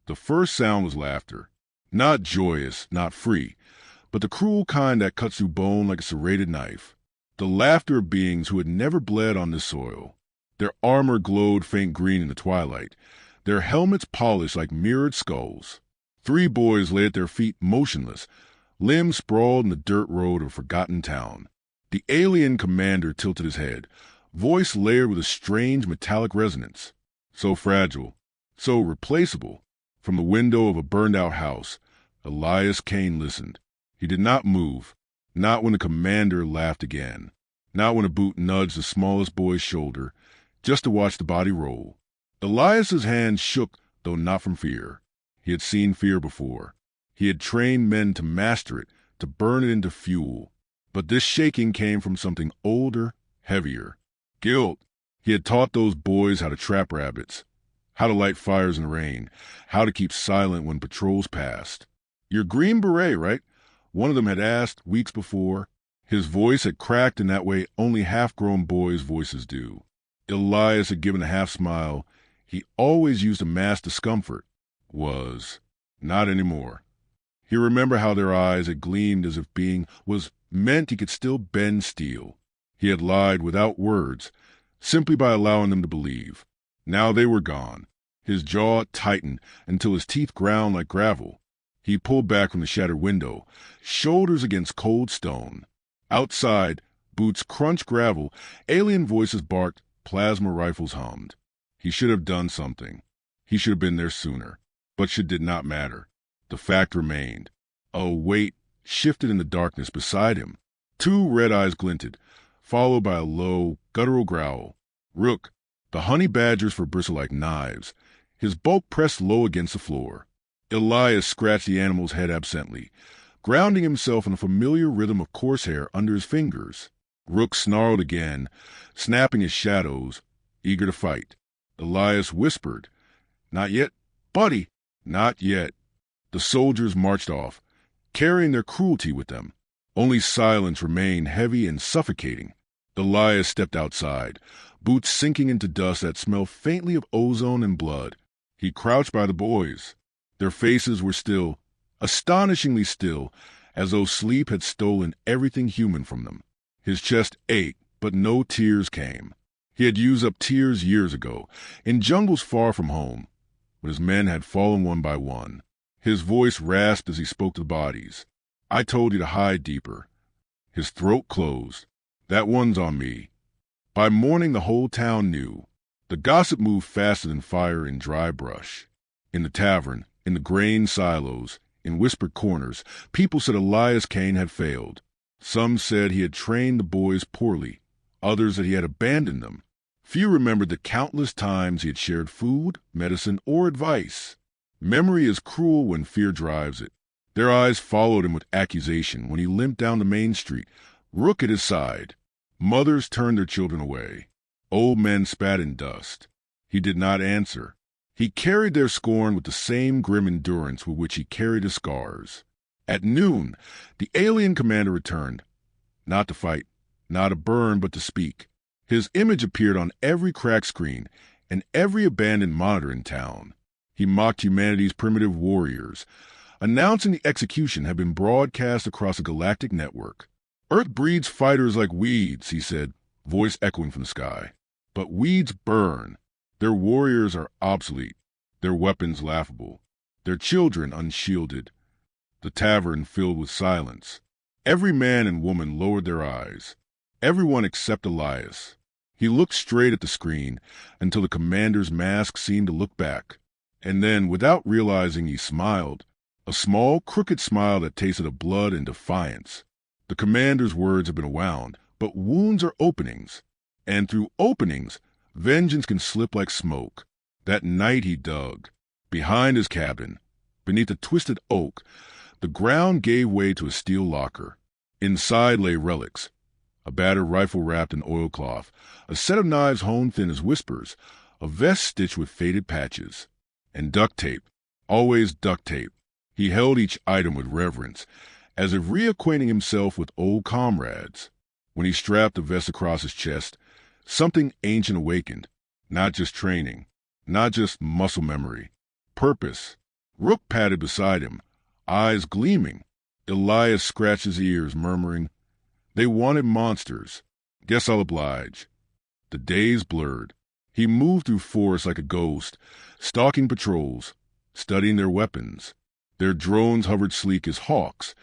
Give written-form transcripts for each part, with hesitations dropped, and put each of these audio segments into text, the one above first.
The first sound was laughter. Not joyous, not free, but the cruel kind that cuts through bone like a serrated knife. The laughter of beings who had never bled on this soil. Their armor glowed faint green in the twilight, their helmets polished like mirrored skulls. 3 boys lay at their feet motionless, limbs sprawled in the dirt road of a forgotten town. The alien commander tilted his head, voice layered with a strange metallic resonance. So fragile, so replaceable. From the window of a burned-out house, Elias Kane listened. He did not move, not when the commander laughed again, not when a boot nudged the smallest boy's shoulder, just to watch the body roll. Elias's hands shook, though not from fear. He had seen fear before. He had trained men to master it, to burn it into fuel. But this shaking came from something older, heavier. Guilt. He had taught those boys how to trap rabbits, how to light fires in the rain, how to keep silent when patrols passed. "You're Green Beret, right?" one of them had asked weeks before. His voice had cracked in that way only half-grown boys' voices do. Elias had given a half-smile. He always used to mask discomfort. Not anymore. He remembered how their eyes had gleamed as if being was meant he could still bend steel. He had lied without words, simply by allowing them to believe. Now they were gone. His jaw tightened until his teeth ground like gravel. He pulled back from the shattered window, shoulders against cold stone. Outside, boots crunched gravel, alien voices barked, plasma rifles hummed. He should have done something. He should have been there sooner. But it did not matter. The fact remained. A weight shifted in the darkness beside him. 2 red eyes glinted, followed by a low, guttural growl. Rook. The honey badgers for bristle like knives. His bulk pressed low against the floor. Elias scratched the animal's head absently, grounding himself in a familiar rhythm of coarse hair under his fingers. Rook snarled again, snapping his shadows, eager to fight. Elias whispered, "Not yet, buddy, not yet." The soldiers marched off, carrying their cruelty with them. Only silence remained, heavy and suffocating. Elias stepped outside, boots sinking into dust that smelled faintly of ozone and blood. He crouched by the boys. Their faces were still, astonishingly still, as though sleep had stolen everything human from them. His chest ached, but no tears came. He had used up tears years ago, in jungles far from home, but his men had fallen one by one. His voice rasped as he spoke to the bodies. "I told you to hide deeper." His throat closed. "That one's on me." By morning the whole town knew. The gossip moved faster than fire in dry brush. In the tavern, in the grain silos, in whispered corners, people said Elias Kane had failed. Some said he had trained the boys poorly, others that he had abandoned them. Few remembered the countless times he had shared food, medicine, or advice. Memory is cruel when fear drives it. Their eyes followed him with accusation when he limped down the main street, Rook at his side. Mothers turned their children away. Old men spat in dust. He did not answer. He carried their scorn with the same grim endurance with which he carried his scars. At noon, the alien commander returned. Not to fight, not to burn, but to speak. His image appeared on every crack screen and every abandoned monitor in town. He mocked humanity's primitive warriors, announcing the execution had been broadcast across a galactic network. "Earth breeds fighters like weeds," he said, voice echoing from the sky. "But weeds burn. Their warriors are obsolete, their weapons laughable, their children unshielded." The tavern filled with silence. Every man and woman lowered their eyes. Everyone except Elias. He looked straight at the screen until the commander's mask seemed to look back. And then, without realizing, he smiled. A small, crooked smile that tasted of blood and defiance. The commander's words have been wound, but wounds are openings. And through openings, vengeance can slip like smoke. That night he dug. Behind his cabin, beneath a twisted oak, the ground gave way to a steel locker. Inside lay relics. A battered rifle wrapped in oilcloth, a set of knives honed thin as whispers, a vest stitched with faded patches. And duct tape. Always duct tape. He held each item with reverence, as if reacquainting himself with old comrades. When he strapped the vest across his chest, something ancient awakened. Not just training, not just muscle memory. Purpose. Rook padded beside him, eyes gleaming. Elias scratched his ears, murmuring, "They wanted monsters. Guess I'll oblige." The days blurred. He moved through forests like a ghost, stalking patrols, studying their weapons. Their drones hovered sleek as hawks.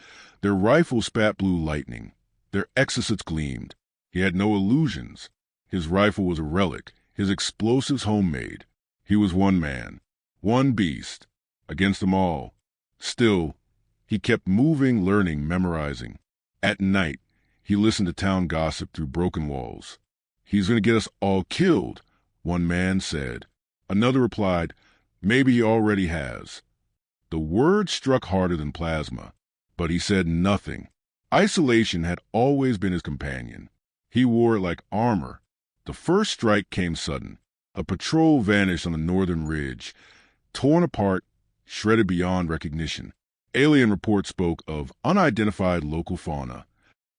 Their rifles spat blue lightning. Their exocets gleamed. He had no illusions. His rifle was a relic, his explosives homemade. He was one man, one beast, against them all. Still, he kept moving, learning, memorizing. At night, he listened to town gossip through broken walls. "He's going to get us all killed," one man said. Another replied, "Maybe he already has." The word struck harder than plasma, but he said nothing. Isolation had always been his companion. He wore it like armor. The first strike came sudden. A patrol vanished on the northern ridge, torn apart, shredded beyond recognition. Alien reports spoke of unidentified local fauna.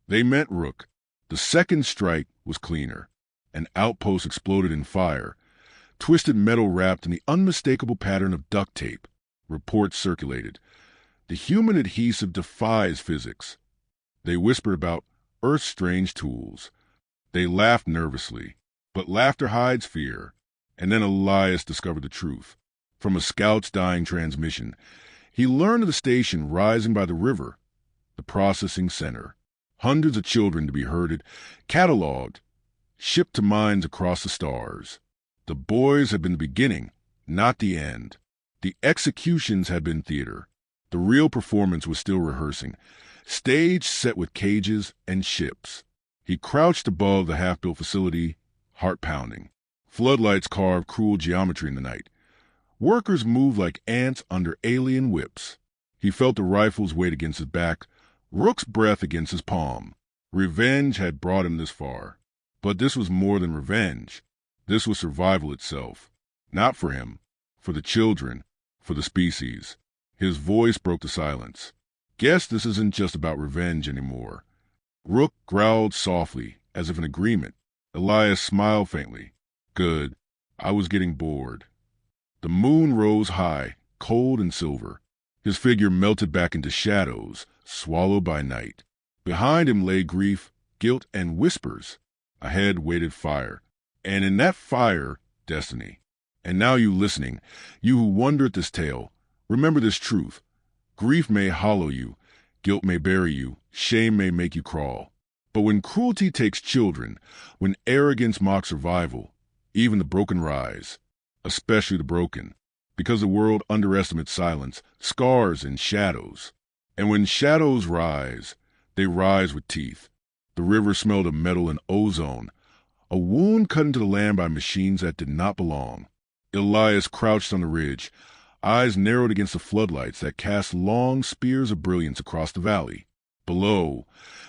They meant Rook. The second strike was cleaner. An outpost exploded in fire, twisted metal wrapped in the unmistakable pattern of duct tape. Reports circulated. The human adhesive defies physics. They whispered about Earth's strange tools. They laughed nervously, but laughter hides fear. And then Elias discovered the truth. From a scout's dying transmission, he learned of the station rising by the river, the processing center. Hundreds of children to be herded, cataloged, shipped to mines across the stars. The boys had been the beginning, not the end. The executions had been theater. The real performance was still rehearsing, stage set with cages and ships. He crouched above the half-built facility, heart pounding. Floodlights carved cruel geometry in the night. Workers moved like ants under alien whips. He felt the rifle's weight against his back, Rook's breath against his palm. Revenge had brought him this far. But this was more than revenge. This was survival itself. Not for him, for the children, for the species. His voice broke the silence. "Guess this isn't just about revenge anymore." Rook growled softly, as if in agreement. Elias smiled faintly. "Good. I was getting bored." The moon rose high, cold and silver. His figure melted back into shadows, swallowed by night. Behind him lay grief, guilt, and whispers. Ahead waited fire, and in that fire, destiny. And now you listening, you who wonder at this tale, remember this truth. Grief may hollow you, guilt may bury you, shame may make you crawl. But when cruelty takes children, when arrogance mocks survival, even the broken rise, especially the broken, because the world underestimates silence, scars, and shadows. And when shadows rise, they rise with teeth. The river smelled of metal and ozone, a wound cut into the land by machines that did not belong. Elias crouched on the ridge, eyes narrowed against the floodlights that cast long spears of brilliance across the valley. Below,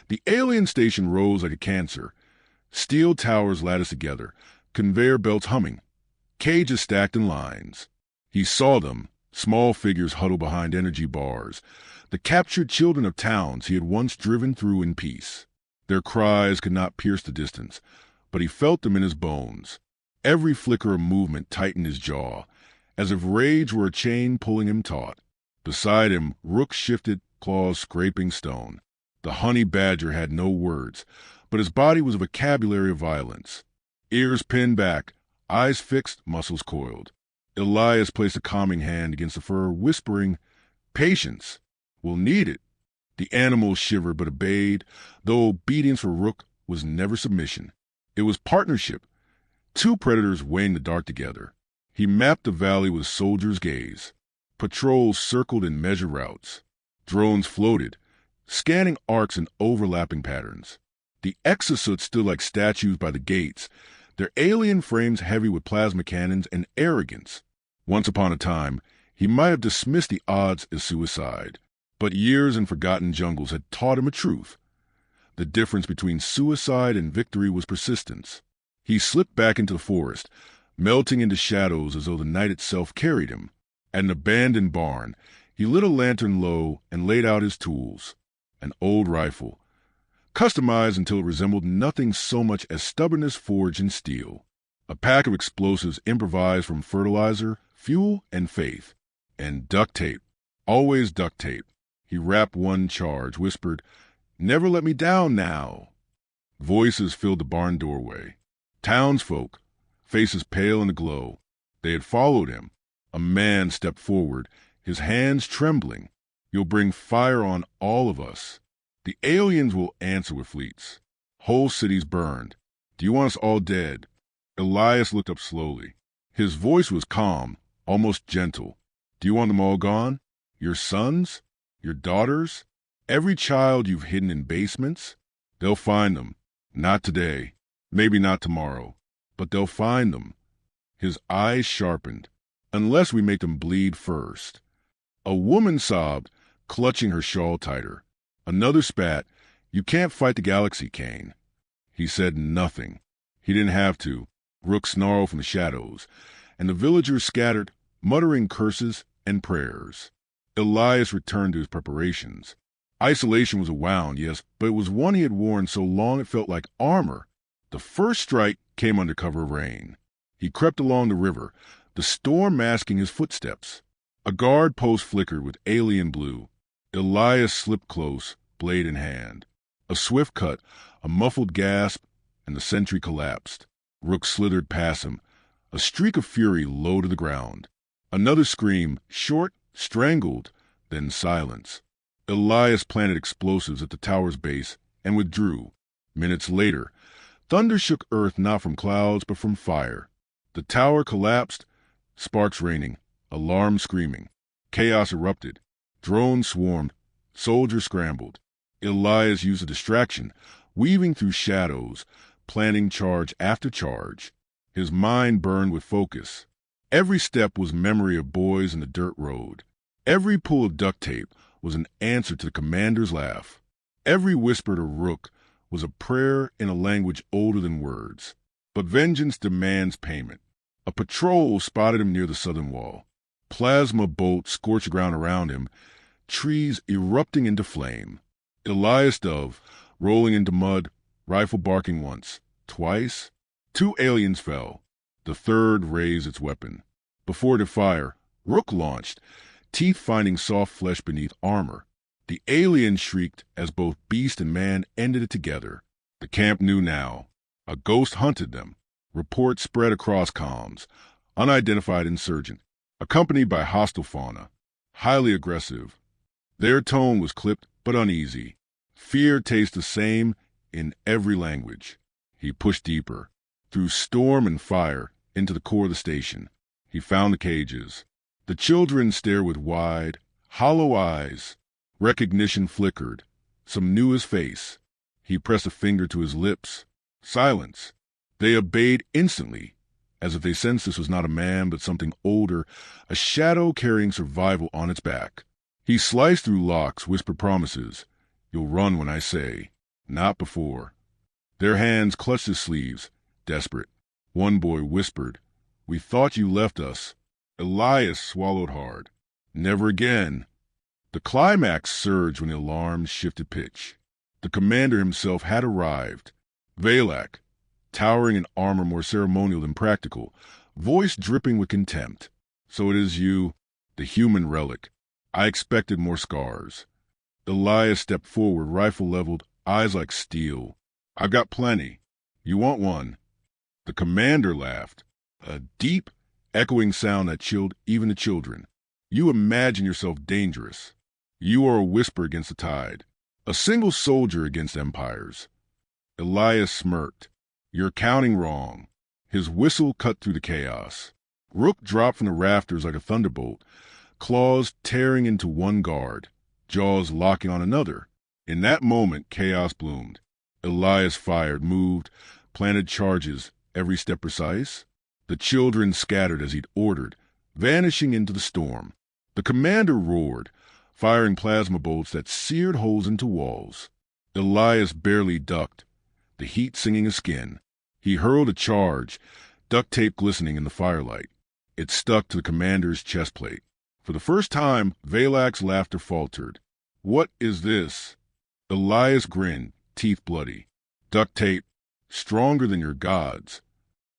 the alien station rose like a cancer, steel towers latticed together, conveyor belts humming, cages stacked in lines. He saw them, small figures huddled behind energy bars, the captured children of towns he had once driven through in peace. Their cries could not pierce the distance, but he felt them in his bones. Every flicker of movement tightened his jaw, as if rage were a chain pulling him taut. Beside him, Rook shifted, claws scraping stone. The honey badger had no words, but his body was a vocabulary of violence. Ears pinned back, eyes fixed, muscles coiled. Elias placed a calming hand against the fur, whispering, "Patience. We'll need it." The animal shivered but obeyed, though obedience for Rook was never submission. It was partnership. Two predators weighing the dark together. He mapped the valley with a soldier's gaze. Patrols circled in measured routes. Drones floated, scanning arcs and overlapping patterns. The exosuits stood like statues by the gates, their alien frames heavy with plasma cannons and arrogance. Once upon a time, he might have dismissed the odds as suicide, but years in forgotten jungles had taught him a truth. The difference between suicide and victory was persistence. He slipped back into the forest, melting into shadows as though the night itself carried him. At an abandoned barn, he lit a lantern low and laid out his tools. An old rifle, customized until it resembled nothing so much as stubbornness forged in steel. A pack of explosives improvised from fertilizer, fuel, and faith. And duct tape. Always duct tape. He wrapped one charge, whispered, "Never let me down now." Voices filled the barn doorway. Townsfolk, faces pale in the glow. They had followed him. A man stepped forward, his hands trembling. "You'll bring fire on all of us. The aliens will answer with fleets. Whole cities burned. Do you want us all dead?" Elias looked up slowly. His voice was calm, almost gentle. "Do you want them all gone? Your sons? Your daughters? Every child you've hidden in basements? They'll find them. Not today. Maybe not tomorrow. But they'll find them." His eyes sharpened. "Unless we make them bleed first." A woman sobbed, clutching her shawl tighter. Another spat, "You can't fight the galaxy, Kane." He said nothing. He didn't have to. Rook snarled from the shadows, and the villagers scattered, muttering curses and prayers. Elias returned to his preparations. Isolation was a wound, yes, but it was one he had worn so long it felt like armor. The first strike came under cover of rain. He crept along the river, the storm masking his footsteps. A guard post flickered with alien blue. Elias slipped close, blade in hand. A swift cut, a muffled gasp, and the sentry collapsed. Rook slithered past him, a streak of fury low to the ground. Another scream, short, strangled, then silence. Elias planted explosives at the tower's base and withdrew. Minutes later, thunder shook earth not from clouds but from fire. The tower collapsed, sparks raining, alarm screaming. Chaos erupted. Drones swarmed. Soldiers scrambled. Elias used a distraction, weaving through shadows, planning charge after charge. His mind burned with focus. Every step was memory of boys in the dirt road. Every pull of duct tape was an answer to the commander's laugh. Every whisper to Rook was a prayer in a language older than words. But vengeance demands payment. A patrol spotted him near the southern wall. Plasma bolts scorched the ground around him, trees erupting into flame. Elias dove, rolling into mud, rifle barking once, twice. 2 aliens fell. The third raised its weapon. Before the fire, Rook launched, teeth finding soft flesh beneath armor. The alien shrieked as both beast and man ended it together. The camp knew now. A ghost hunted them. Reports spread across comms. Unidentified insurgent, accompanied by hostile fauna. Highly aggressive. Their tone was clipped but uneasy. Fear tastes the same in every language. He pushed deeper, through storm and fire, into the core of the station. He found the cages. The children stared with wide, hollow eyes. Recognition flickered. Some knew his face. He pressed a finger to his lips. Silence. They obeyed instantly, as if they sensed this was not a man but something older, a shadow carrying survival on its back. He sliced through locks, whispered promises. "You'll run when I say." Not before. Their hands clutched his sleeves, desperate. One boy whispered, "We thought you left us." Elias swallowed hard. Never again. The climax surged when the alarms shifted pitch. The commander himself had arrived. Valak, towering in armor more ceremonial than practical, voice dripping with contempt. "So it is you, the human relic. I expected more scars." Elias stepped forward, rifle leveled, eyes like steel. "I've got plenty. You want one?" The commander laughed, a deep, echoing sound that chilled even the children. "You imagine yourself dangerous. You are a whisper against the tide, a single soldier against empires." Elias smirked. "You're counting wrong." His whistle cut through the chaos. Rook dropped from the rafters like a thunderbolt, claws tearing into one guard, jaws locking on another. In that moment, chaos bloomed. Elias fired, moved, planted charges, every step precise. The children scattered as he'd ordered, vanishing into the storm. The commander roared, firing plasma bolts that seared holes into walls. Elias barely ducked, the heat singing his skin. He hurled a charge, duct tape glistening in the firelight. It stuck to the commander's chest plate. For the first time, Valak's laughter faltered. "What is this?" Elias grinned, teeth bloody. "Duct tape, stronger than your gods."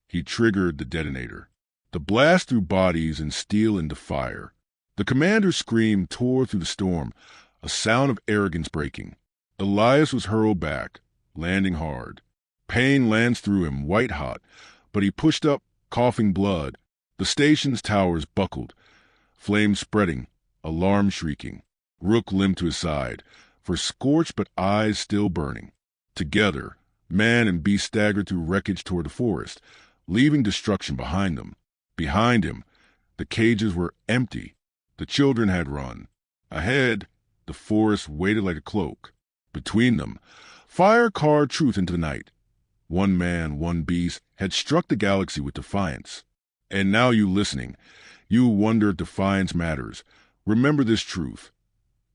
He triggered the detonator. The blast threw bodies and steel into fire. The commander's scream tore through the storm, a sound of arrogance breaking. Elias was hurled back, landing hard. Pain lanced through him, white-hot, but he pushed up, coughing blood. The station's towers buckled, flames spreading, alarm shrieking. Rook limped to his side, for scorched but eyes still burning. Together, man and beast staggered through wreckage toward the forest, leaving destruction behind them. Behind him, the cages were empty. The children had run. Ahead, the forest waited like a cloak. Between them, fire carved truth into the night. One man, one beast, had struck the galaxy with defiance. And now you listening, you wonder if defiance matters. Remember this truth.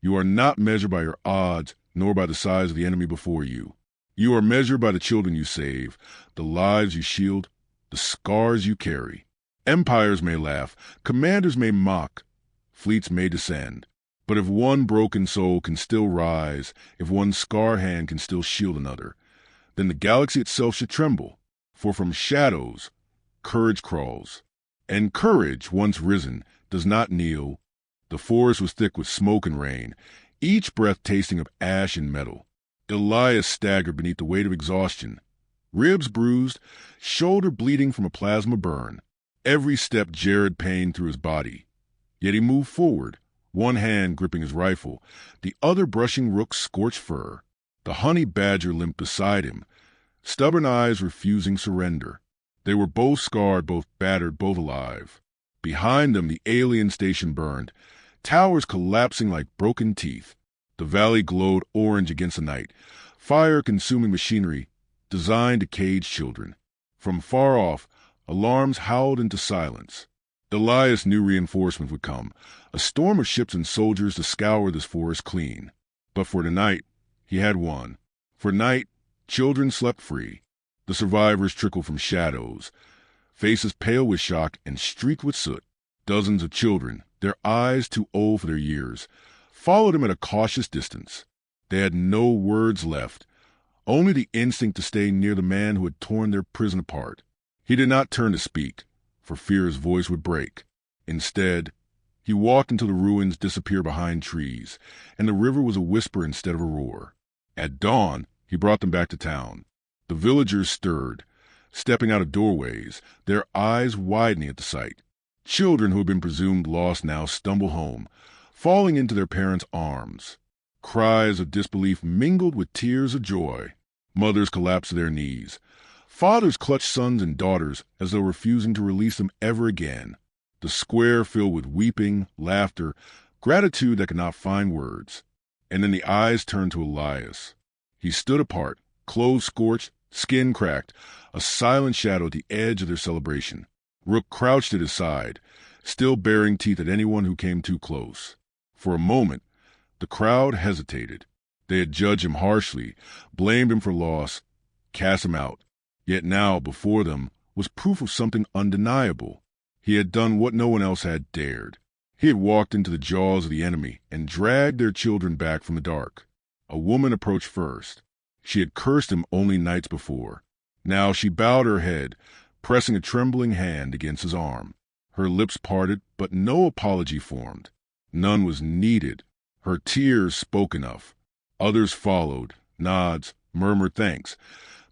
You are not measured by your odds, nor by the size of the enemy before you. You are measured by the children you save, the lives you shield, the scars you carry. Empires may laugh, commanders may mock, fleets may descend. But if one broken soul can still rise, if one scar hand can still shield another, then the galaxy itself should tremble. For from shadows, courage crawls. And courage, once risen, does not kneel. The forest was thick with smoke and rain, each breath tasting of ash and metal. Elias staggered beneath the weight of exhaustion, ribs bruised, shoulder bleeding from a plasma burn. Every step jarred pain through his body. Yet he moved forward, one hand gripping his rifle, the other brushing Rook's scorched fur. The honey badger limped beside him, stubborn eyes refusing surrender. They were both scarred, both battered, both alive. Behind them the alien station burned, towers collapsing like broken teeth. The valley glowed orange against the night, fire-consuming machinery designed to cage children. From far off, alarms howled into silence. Elias knew reinforcements would come, a storm of ships and soldiers to scour this forest clean. But for tonight, he had one. For night, children slept free. The survivors trickled from shadows, faces pale with shock and streaked with soot. Dozens of children, their eyes too old for their years, followed him at a cautious distance. They had no words left, only the instinct to stay near the man who had torn their prison apart. He did not turn to speak, for fear his voice would break. Instead, he walked until the ruins disappeared behind trees, and the river was a whisper instead of a roar. At dawn, he brought them back to town. The villagers stirred, stepping out of doorways, their eyes widening at the sight. Children who had been presumed lost now stumbled home, falling into their parents' arms. Cries of disbelief mingled with tears of joy. Mothers collapsed to their knees. Fathers clutched sons and daughters as though refusing to release them ever again. The square filled with weeping, laughter, gratitude that could not find words. And then the eyes turned to Elias. He stood apart, clothes scorched, skin cracked, a silent shadow at the edge of their celebration. Rook crouched at his side, still baring teeth at anyone who came too close. For a moment, the crowd hesitated. They had judged him harshly, blamed him for loss, cast him out. Yet now, before them, was proof of something undeniable. He had done what no one else had dared. He had walked into the jaws of the enemy and dragged their children back from the dark. A woman approached first. She had cursed him only nights before. Now she bowed her head, pressing a trembling hand against his arm. Her lips parted, but no apology formed. None was needed. Her tears spoke enough. Others followed, nods, murmured thanks,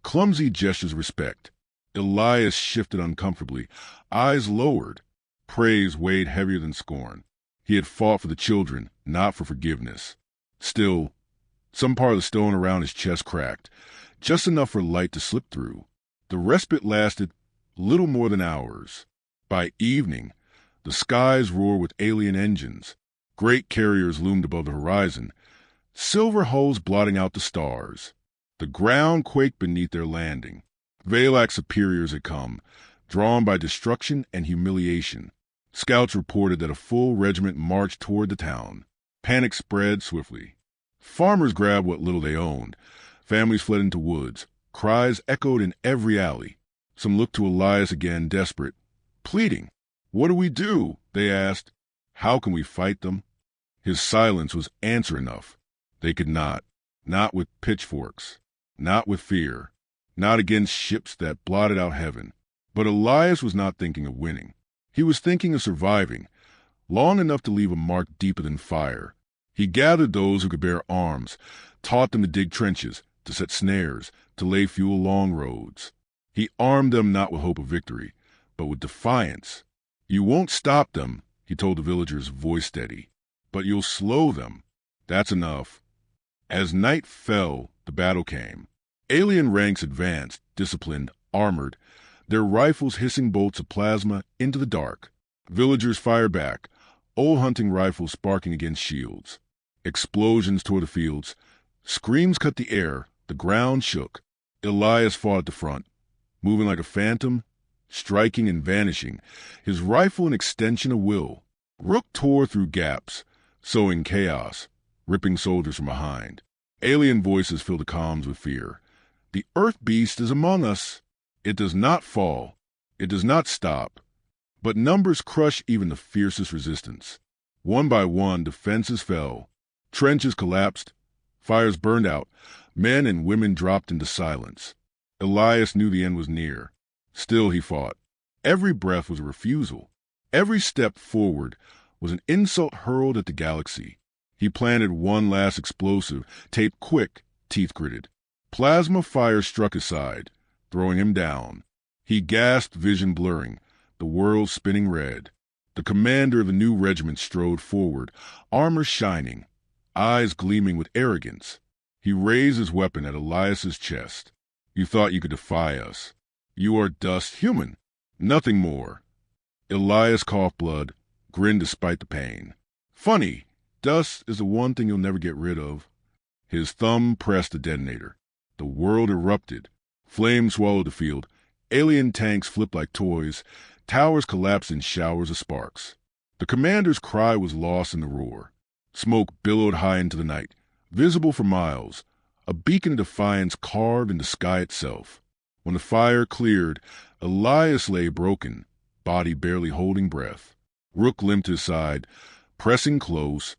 clumsy gestures of respect. Elias shifted uncomfortably, eyes lowered. Praise weighed heavier than scorn. He had fought for the children, not for forgiveness. Still, some part of the stone around his chest cracked, just enough for light to slip through. The respite lasted little more than hours. By evening, the skies roared with alien engines. Great carriers loomed above the horizon, silver hulls blotting out the stars. The ground quaked beneath their landing. Valak's superiors had come, drawn by destruction and humiliation. Scouts reported that a full regiment marched toward the town. Panic spread swiftly. Farmers grabbed what little they owned. Families fled into woods. Cries echoed in every alley. Some looked to Elias again, desperate, pleading. "What do we do?" they asked. "How can we fight them?" His silence was answer enough. They could not with pitchforks, not with fear, not against ships that blotted out heaven. But Elias was not thinking of winning. He was thinking of surviving, long enough to leave a mark deeper than fire. He gathered those who could bear arms, taught them to dig trenches, to set snares, to lay fuel along roads. He armed them not with hope of victory, but with defiance. You won't stop them, he told the villagers, voice steady, but you'll slow them. That's enough. As night fell, the battle came. Alien ranks advanced, disciplined, armored, their rifles hissing bolts of plasma into the dark. Villagers fired back, old hunting rifles sparking against shields. Explosions tore the fields. Screams cut the air. The ground shook. Elias fought at the front, moving like a phantom, striking and vanishing, his rifle an extension of will. Rook tore through gaps, sowing chaos, ripping soldiers from behind. Alien voices filled the comms with fear. The Earth Beast is among us. It does not fall. It does not stop. But numbers crush even the fiercest resistance. One by one, defenses fell. Trenches collapsed. Fires burned out. Men and women dropped into silence. Elias knew the end was near. Still he fought. Every breath was a refusal. Every step forward was an insult hurled at the galaxy. He planted one last explosive, taped quick, teeth gritted. Plasma fire struck his side, throwing him down. He gasped, vision blurring, the world spinning red. The commander of the new regiment strode forward, armor shining, eyes gleaming with arrogance. He raised his weapon at Elias's chest. You thought you could defy us. You are dust human, nothing more. Elias coughed blood, grinned despite the pain. Funny, dust is the one thing you'll never get rid of. His thumb pressed the detonator. The world erupted. Flames swallowed the field. Alien tanks flipped like toys. Towers collapsed in showers of sparks. The commander's cry was lost in the roar. Smoke billowed high into the night, visible for miles, a beacon of defiance carved in the sky itself. When the fire cleared, Elias lay broken, body barely holding breath. Rook limped to his side, pressing close,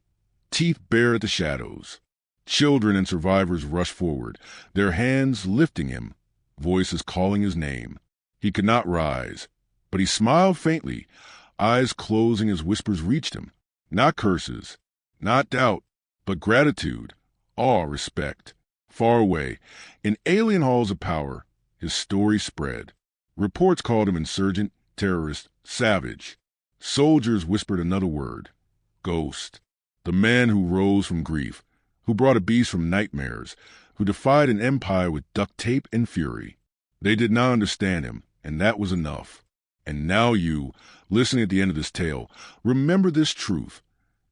teeth bare at the shadows. Children and survivors rushed forward, their hands lifting him, voices calling his name. He could not rise, but he smiled faintly, eyes closing as whispers reached him. Not curses, not doubt, but gratitude, awe, respect. Far away, in alien halls of power, his story spread. Reports called him insurgent, terrorist, savage. Soldiers whispered another word, ghost. The man who rose from grief, who brought a beast from nightmares, who defied an empire with duct tape and fury. They did not understand him, and that was enough. And now you, listening at the end of this tale, remember this truth.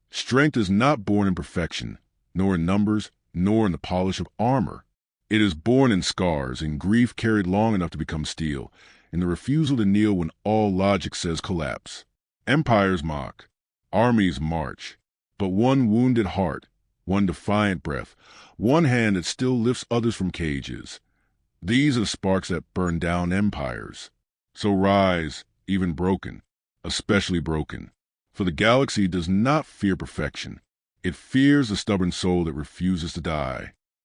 Strength is not born in perfection, nor in numbers, nor in the polish of armor. It is born in scars, in grief carried long enough to become steel, in the refusal to kneel when all logic says collapse. Empires mock, armies march, but one wounded heart, one defiant breath, one hand that still lifts others from cages. These are the sparks that burn down empires. So rise, even broken, especially broken. For the galaxy does not fear perfection. It fears the stubborn soul that refuses to die.